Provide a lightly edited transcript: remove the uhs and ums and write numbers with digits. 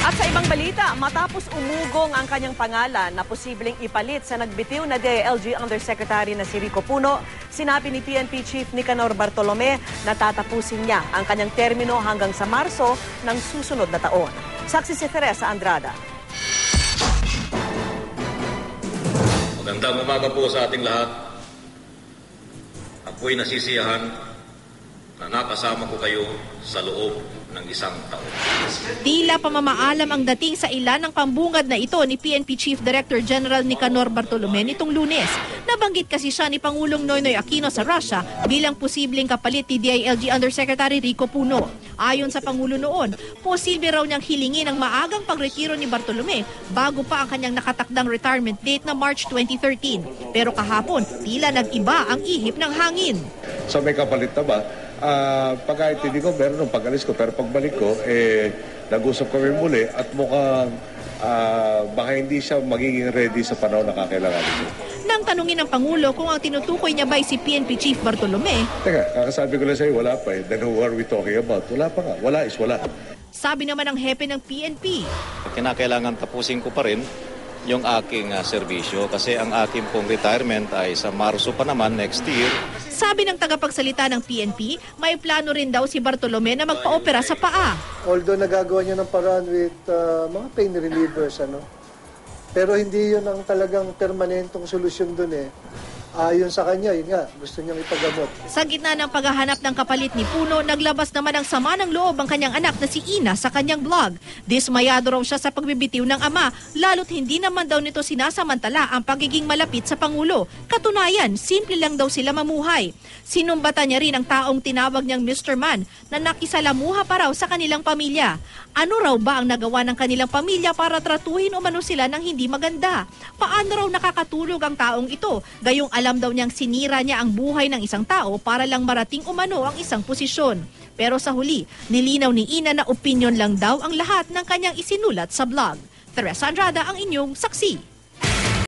At sa ibang balita, matapos umugong ang kanyang pangalan na posibleng ipalit sa nagbitiw na DILG Undersecretary na si Rico Puno, sinabi ni PNP Chief Nicanor Bartolome na tatapusin niya ang kanyang termino hanggang sa Marso ng susunod na taon. Saksi si Teresa Andrada. Magandang umaga po sa ating lahat. Ako'y nasisiyahan na nakasama ko kayo sa loob ng isang taon. Tila pamamaalam ang dating sa ilan ng pambungad na ito ni PNP Chief Director General Nicanor Bartolome nitong Lunes. Nabanggit kasi siya ni Pangulong Noynoy Aquino sa Russia bilang posibleng kapalit ni DILG Undersecretary Rico Puno. Ayon sa Pangulo noon, posible raw niyang hilingin ang maagang pagretiro ni Bartolome bago pa ang kanyang nakatakdang retirement date na March 2013. Pero kahapon, tila nag-iba ang ihip ng hangin. So may kapalit na ba? Pagkaintindi ko, meron nung pag-alis ko, pero pagbalik ko, nag-usap kami muli at mukhang baka hindi siya magiging ready sa panahon na kakailangan niya. Nang tanungin ng Pangulo kung ang tinutukoy niya ba si PNP Chief Bartolome, Teka, kakasabi ko lang sa'yo, wala pa eh. Then who are we talking about? Wala pa nga. Wala is wala. sabi naman ng hepe ng PNP. Kinakailangan tapusin ko pa rin yung aking serbisyo kasi ang aking pong retirement ay sa Marso pa naman next year. Sabi ng tagapagsalita ng PNP, may plano rin daw si Bartolome na magpa-opera sa paa. Although nagagawa niya ng paraan with mga pain relievers, pero hindi yun ang talagang permanentong solusyon dun eh. Ayon sa kanya, yun nga, gusto niyang ipagamot. Sa gitna ng paghahanap ng kapalit ni Puno, naglabas naman ng sama ng loob ang kanyang anak na si Ina sa kanyang blog. Dismayado raw siya sa pagbibitiw ng ama, lalo't hindi naman daw nito sinasamantala ang pagiging malapit sa Pangulo. Katunayan, simple lang daw sila mamuhay. Sinumbatan niya rin ang taong tinawag niyang Mr. Man na nakisalamuha pa raw sa kanilang pamilya. Ano raw ba ang nagawa ng kanilang pamilya para tratuhin umano sila ng hindi maganda? Paano raw nakakatulog ang taong ito? Gayong alam daw niyang sinira niya ang buhay ng isang tao para lang marating umano ang isang posisyon. Pero sa huli, nilinaw ni Ina na opinyon lang daw ang lahat ng kanyang isinulat sa blog. Teresa Andrada ang inyong saksi.